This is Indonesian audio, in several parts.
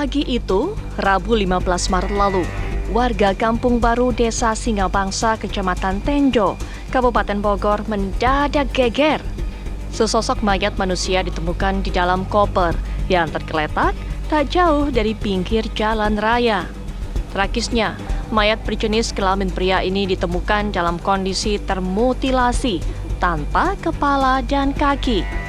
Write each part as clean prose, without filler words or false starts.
Pagi itu, Rabu 15 Maret lalu, warga Kampung Baru Desa Singabangsa, Kecamatan Tenjo, Kabupaten Bogor mendadak geger. Sesosok mayat manusia ditemukan di dalam koper yang tergeletak tak jauh dari pinggir jalan raya. Tragisnya, mayat berjenis kelamin pria ini ditemukan dalam kondisi termutilasi tanpa kepala dan kaki.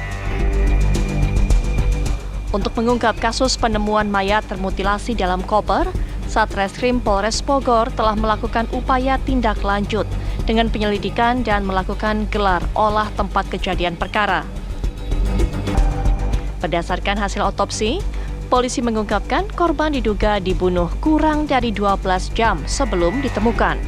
Untuk mengungkap kasus penemuan mayat termutilasi dalam koper, Satreskrim Polres Bogor telah melakukan upaya tindak lanjut dengan penyelidikan dan melakukan gelar olah tempat kejadian perkara. Berdasarkan hasil otopsi, polisi mengungkapkan korban diduga dibunuh kurang dari 12 jam sebelum ditemukan.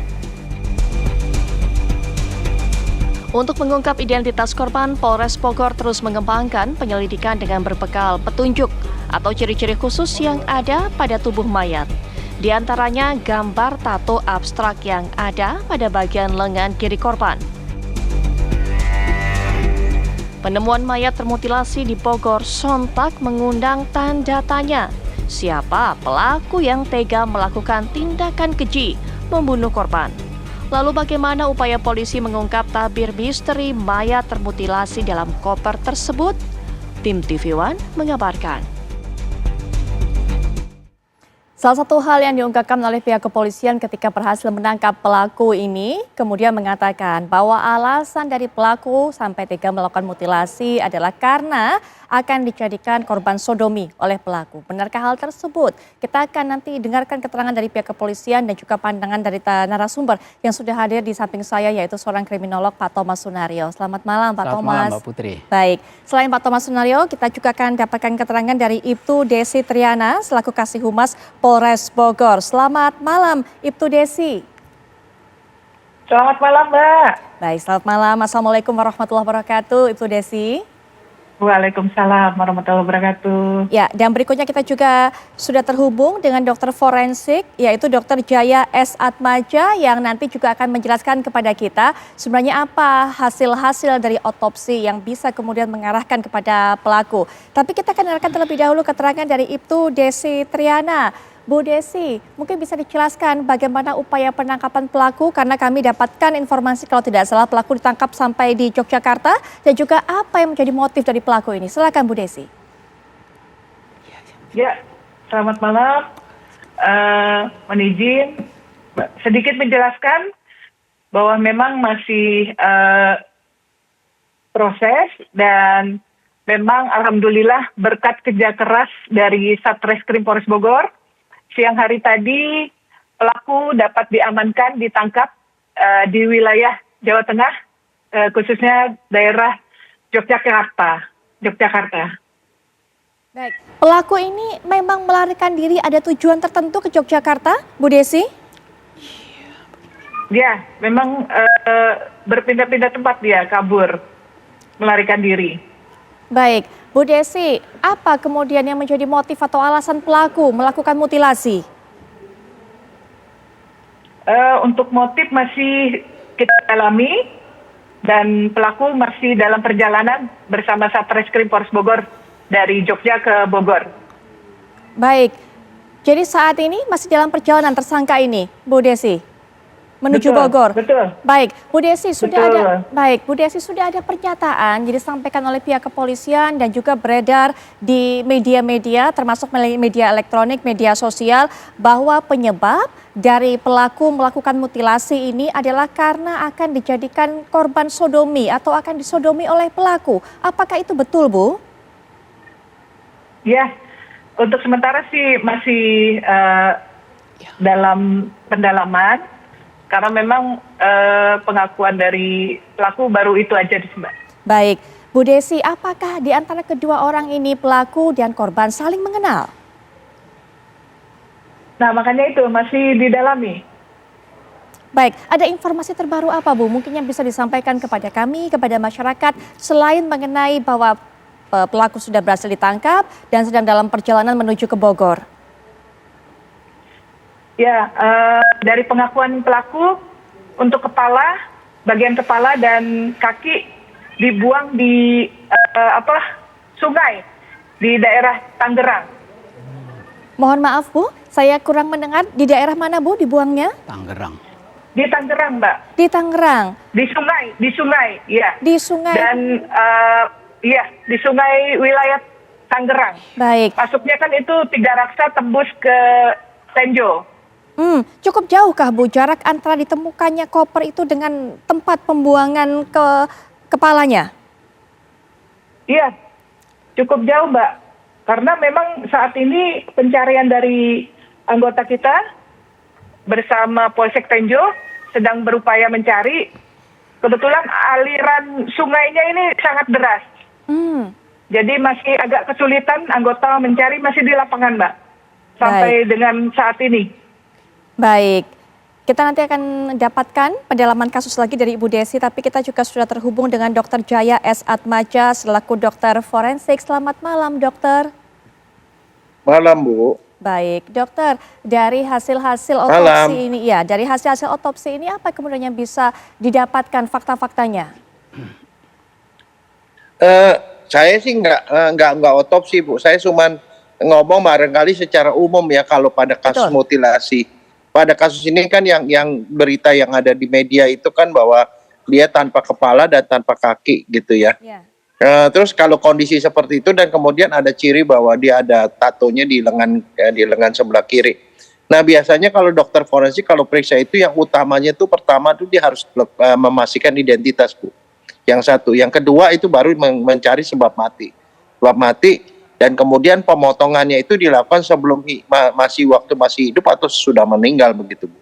Untuk mengungkap identitas korban, Polres Bogor terus mengembangkan penyelidikan dengan berbekal petunjuk atau ciri-ciri khusus yang ada pada tubuh mayat. Di antaranya gambar tato abstrak yang ada pada bagian lengan kiri korban. Penemuan mayat termutilasi di Bogor sontak mengundang tanda tanya. Siapa pelaku yang tega melakukan tindakan keji membunuh korban? Lalu bagaimana upaya polisi mengungkap tabir misteri mayat termutilasi dalam koper tersebut? Tim TV One mengabarkan. Salah satu hal yang diungkapkan oleh pihak kepolisian ketika berhasil menangkap pelaku ini, kemudian mengatakan bahwa alasan dari pelaku sampai tega melakukan mutilasi adalah karena akan dijadikan korban sodomi oleh pelaku. Benarkah hal tersebut? Kita akan nanti dengarkan keterangan dari pihak kepolisian dan juga pandangan dari narasumber yang sudah hadir di samping saya, yaitu seorang kriminolog Pak Thomas Sunario. Selamat malam Pak Thomas. Selamat malam Mbak Putri. Baik, selain Pak Thomas Sunario, kita juga akan dapatkan keterangan dari Ibtu Desi Triana selaku Kasih Humas Polres Bogor. Selamat malam Ibtu Desi. Selamat malam Mbak. Baik, selamat malam. Assalamualaikum warahmatullahi wabarakatuh Ibtu Desi. Waalaikumsalam warahmatullahi wabarakatuh. Ya, dan berikutnya kita juga sudah terhubung dengan dokter forensik, yaitu Dr. Jaya S. Atmaja, yang nanti juga akan menjelaskan kepada kita sebenarnya apa hasil-hasil dari otopsi yang bisa kemudian mengarahkan kepada pelaku. Tapi kita akan dengarkan terlebih dahulu keterangan dari Ibtu Desi Triana. Bu Desi, mungkin bisa dijelaskan bagaimana upaya penangkapan pelaku, karena kami dapatkan informasi kalau tidak salah pelaku ditangkap sampai di Yogyakarta, dan juga apa yang menjadi motif dari pelaku ini. Silakan Bu Desi. Ya, selamat malam. Mohon izin sedikit menjelaskan bahwa memang masih proses, dan memang alhamdulillah berkat kerja keras dari Satreskrim Polres Bogor, siang hari tadi pelaku dapat diamankan, ditangkap di wilayah Jawa Tengah, khususnya daerah Yogyakarta. Baik, pelaku ini memang melarikan diri, ada tujuan tertentu ke Yogyakarta, Bu Desi? Ya, memang berpindah-pindah tempat dia kabur, melarikan diri. Baik, Bu Desi, apa kemudian yang menjadi motif atau alasan pelaku melakukan mutilasi? Untuk motif masih kita dalami, dan pelaku masih dalam perjalanan bersama Satreskrim Polres Bogor dari Jogja ke Bogor. Baik, jadi saat ini masih dalam perjalanan tersangka ini, Bu Desi? Menuju Betul, Bogor. Betul. Baik, Bu Desi sudah Betul. ada pernyataan jadi disampaikan oleh pihak kepolisian dan juga beredar di media-media termasuk media elektronik, media sosial, bahwa penyebab dari pelaku melakukan mutilasi ini adalah karena akan dijadikan korban sodomi atau akan disodomi oleh pelaku. Apakah itu betul, Bu? Ya, untuk sementara sih masih dalam pendalaman. Karena memang pengakuan dari pelaku baru itu aja, Mbak. Baik, Bu Desi, apakah di antara kedua orang ini pelaku dan korban saling mengenal? Nah, makanya itu masih didalami. Baik, ada informasi terbaru apa Bu? Mungkin yang bisa disampaikan kepada kami, kepada masyarakat, selain mengenai bahwa pelaku sudah berhasil ditangkap dan sedang dalam perjalanan menuju ke Bogor. Ya, dari pengakuan pelaku, untuk bagian kepala dan kaki dibuang di sungai di daerah Tangerang. Mohon maaf Bu, saya kurang mendengar. Di daerah mana Bu dibuangnya? Tangerang. Di Tangerang, Mbak. Di Tangerang. Di sungai, ya. Di sungai. Dan iya, di sungai wilayah Tangerang. Baik. Masuknya kan itu Tiga Raksa tembus ke Tenjo. Cukup jauhkah Bu jarak antara ditemukannya koper itu dengan tempat pembuangan ke kepalanya? Iya, cukup jauh, Mbak. Karena memang saat ini pencarian dari anggota kita bersama Polsek Tenjo sedang berupaya mencari. Kebetulan aliran sungainya ini sangat deras. Jadi masih agak kesulitan anggota mencari, masih di lapangan, Mbak. Sampai dengan saat ini. Baik, kita nanti akan dapatkan pendalaman kasus lagi dari Ibu Desi, tapi kita juga sudah terhubung dengan Dr. Jaya S. Atmaja selaku dokter forensik. Selamat malam, dokter. Malam, Bu. Baik, dokter, dari hasil-hasil otopsi ini, ya, dari hasil-hasil otopsi ini apa kemudian yang bisa didapatkan fakta-faktanya? Saya sih nggak otopsi, Bu. Saya cuman ngomong barangkali secara umum ya kalau pada kasus Betul. mutilasi. Pada kasus ini kan yang berita yang ada di media itu kan bahwa dia tanpa kepala dan tanpa kaki gitu ya. Ya. Terus kalau kondisi seperti itu dan kemudian ada ciri bahwa dia ada tatonya di lengan sebelah kiri. Nah biasanya kalau dokter forensik kalau periksa itu yang utamanya itu pertama itu dia harus memastikan identitas, Bu. Yang satu, yang kedua itu baru mencari sebab mati. Sebab mati dan kemudian pemotongannya itu dilakukan sebelum masih hidup atau sudah meninggal begitu, Bu.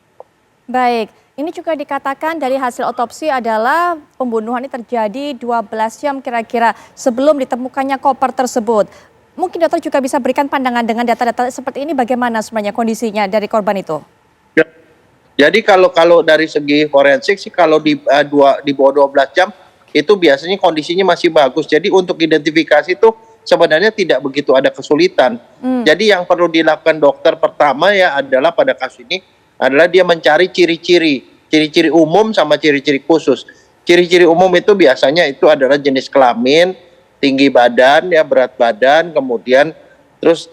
Baik, ini juga dikatakan dari hasil otopsi adalah pembunuhan ini terjadi 12 jam kira-kira sebelum ditemukannya koper tersebut. Mungkin dokter juga bisa berikan pandangan dengan data-data seperti ini bagaimana sebenarnya kondisinya dari korban itu? Jadi kalau dari segi forensik sih kalau di bawah 12 jam itu biasanya kondisinya masih bagus. Jadi untuk identifikasi itu sebenarnya tidak begitu ada kesulitan. Jadi yang perlu dilakukan dokter pertama ya adalah pada kasus ini adalah dia mencari ciri-ciri umum sama ciri-ciri khusus. Ciri-ciri umum itu biasanya itu adalah jenis kelamin, tinggi badan ya, berat badan, kemudian terus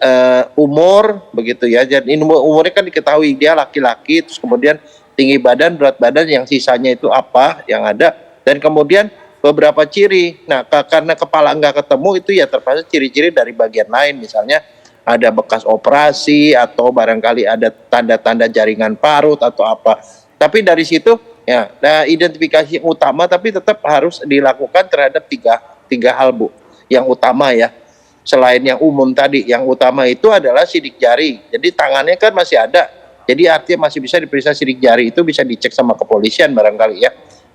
umur begitu ya. Jadi umurnya kan diketahui dia laki-laki, terus kemudian tinggi badan, berat badan, yang sisanya itu apa yang ada, dan kemudian beberapa ciri. Nah, karena kepala nggak ketemu itu ya terpaksa ciri-ciri dari bagian lain, misalnya ada bekas operasi atau barangkali ada tanda-tanda jaringan parut atau apa. Tapi dari situ ya, nah, identifikasi yang utama tapi tetap harus dilakukan terhadap tiga hal, Bu. Yang utama ya, selain yang umum tadi, yang utama itu adalah sidik jari. Jadi tangannya kan masih ada. Jadi artinya masih bisa diperiksa sidik jari, itu bisa dicek sama kepolisian barangkali ya.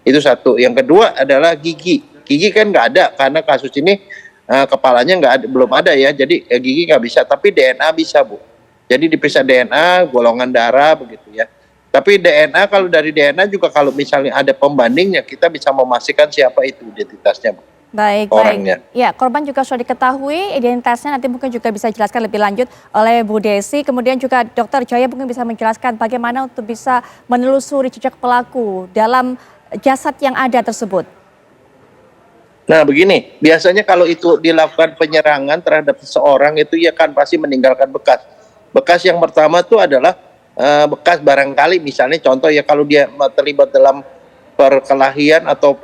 Itu satu. Yang kedua adalah gigi. Gigi kan nggak ada karena kasus ini kepalanya belum ada ya. Jadi gigi nggak bisa, tapi DNA bisa, Bu. Jadi diperiksa DNA, golongan darah begitu ya. Tapi DNA kalau dari DNA juga kalau misalnya ada pembandingnya kita bisa memastikan siapa itu identitasnya, Bu. Baik, Orangnya. baik. Ya, korban juga sudah diketahui identitasnya, nanti mungkin juga bisa dijelaskan lebih lanjut oleh Bu Desi. Kemudian juga Dokter Jaya mungkin bisa menjelaskan bagaimana untuk bisa menelusuri jejak pelaku dalam jasad yang ada tersebut. Nah begini, biasanya kalau itu dilakukan penyerangan terhadap seseorang itu ya kan pasti meninggalkan bekas. Bekas yang pertama itu adalah bekas barangkali misalnya contoh ya kalau dia terlibat dalam perkelahian atau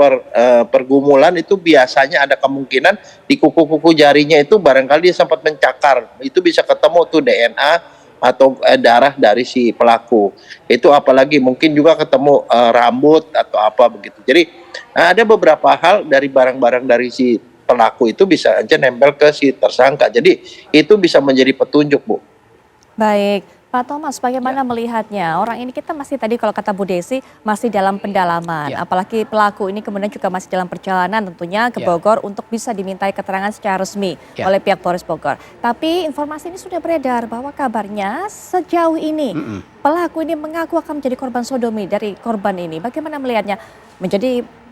pergumulan itu biasanya ada kemungkinan di kuku-kuku jarinya itu barangkali dia sempat mencakar. Itu bisa ketemu tuh DNA atau darah dari si pelaku. Itu apalagi mungkin juga ketemu rambut atau apa begitu. Jadi ada beberapa hal dari barang-barang dari si pelaku itu bisa aja nempel ke si tersangka. Jadi itu bisa menjadi petunjuk, Bu. Baik, Pak Thomas bagaimana melihatnya? Orang ini kita masih tadi kalau kata Bu Desi masih dalam pendalaman. Apalagi pelaku ini kemudian juga masih dalam perjalanan tentunya ke Bogor untuk bisa dimintai keterangan secara resmi oleh pihak Polres Bogor. Tapi informasi ini sudah beredar bahwa kabarnya sejauh ini pelaku ini mengaku akan menjadi korban sodomi dari korban ini. Bagaimana melihatnya?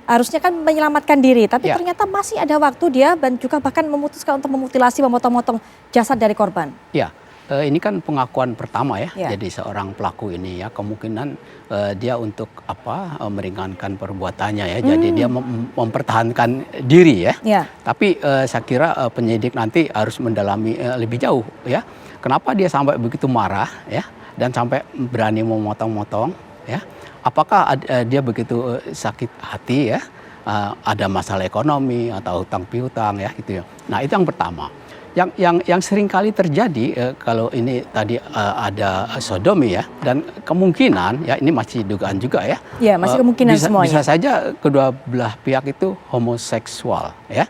Harusnya kan menyelamatkan diri, tapi ternyata masih ada waktu dia dan juga bahkan memutuskan untuk memutilasi, memotong-motong jasad dari korban. Ya, ini kan pengakuan pertama ya. Ya. Jadi seorang pelaku ini ya kemungkinan dia untuk meringankan perbuatannya ya. Jadi dia mempertahankan diri ya. Ya. Tapi saya kira penyidik nanti harus mendalami lebih jauh ya. Kenapa dia sampai begitu marah ya dan sampai berani memotong-motong ya? Apakah dia begitu sakit hati ya? Ada masalah ekonomi atau hutang piutang ya gitu ya. Nah, itu yang pertama. Yang sering kali terjadi kalau ini tadi ada sodomi ya, dan kemungkinan ya ini masih dugaan juga ya. Ya, masih kemungkinan semuanya. Bisa saja kedua belah pihak itu homoseksual ya.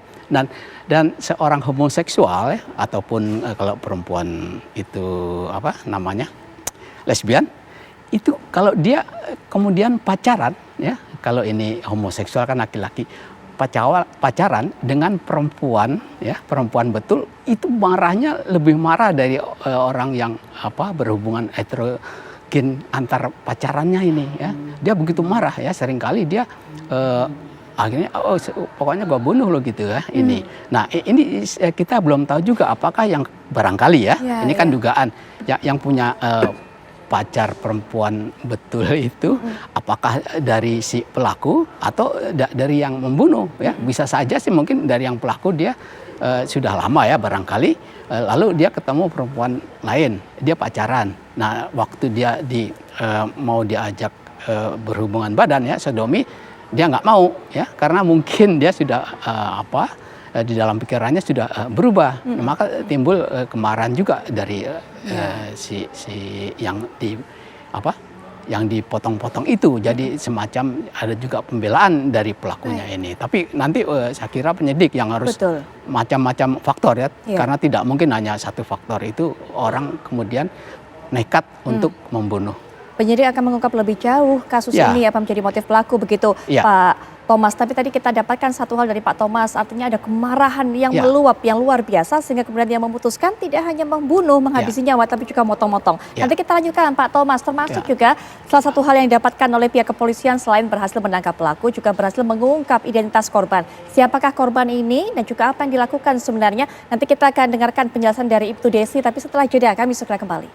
Dan seorang homoseksual ya, ataupun kalau perempuan itu apa namanya lesbian, itu kalau dia kemudian pacaran ya, kalau ini homoseksual kan laki-laki pacaran dengan perempuan ya, perempuan betul, itu marahnya lebih marah dari orang yang berhubungan heterogen antar pacarannya ini ya. Dia begitu marah ya, seringkali dia akhirnya pokoknya gua bunuh lo gitu ya ini. Nah, ini kita belum tahu juga apakah yang barangkali ya, ini kan dugaan yang punya pacar perempuan betul itu apakah dari si pelaku atau dari yang membunuh ya. Bisa saja sih mungkin dari yang pelaku, dia sudah lama ya barangkali, lalu dia ketemu perempuan lain, dia pacaran. Nah, waktu dia mau diajak berhubungan badan ya, sodomi, dia nggak mau ya, karena mungkin dia sudah di dalam pikirannya sudah berubah. Maka timbul kemarahan juga dari si yang dipotong-potong itu. Jadi semacam ada juga pembelaan dari pelakunya ini. Tapi nanti saya kira penyidik yang harus macam-macam faktor ya, karena tidak mungkin hanya satu faktor itu orang kemudian nekat untuk membunuh. Penyidik akan mengungkap lebih jauh kasus ini apa menjadi motif pelaku begitu, Pak Thomas. Tapi tadi kita dapatkan satu hal dari Pak Thomas, artinya ada kemarahan yang meluap, yang luar biasa, sehingga kemudian dia memutuskan tidak hanya membunuh, menghabisi nyawa, tapi juga motong-motong. Nanti kita lanjutkan Pak Thomas, termasuk juga salah satu hal yang didapatkan oleh pihak kepolisian selain berhasil menangkap pelaku, juga berhasil mengungkap identitas korban. Siapakah korban ini dan juga apa yang dilakukan sebenarnya? Nanti kita akan dengarkan penjelasan dari Ibtu Desi, tapi setelah jeda kami segera kembali.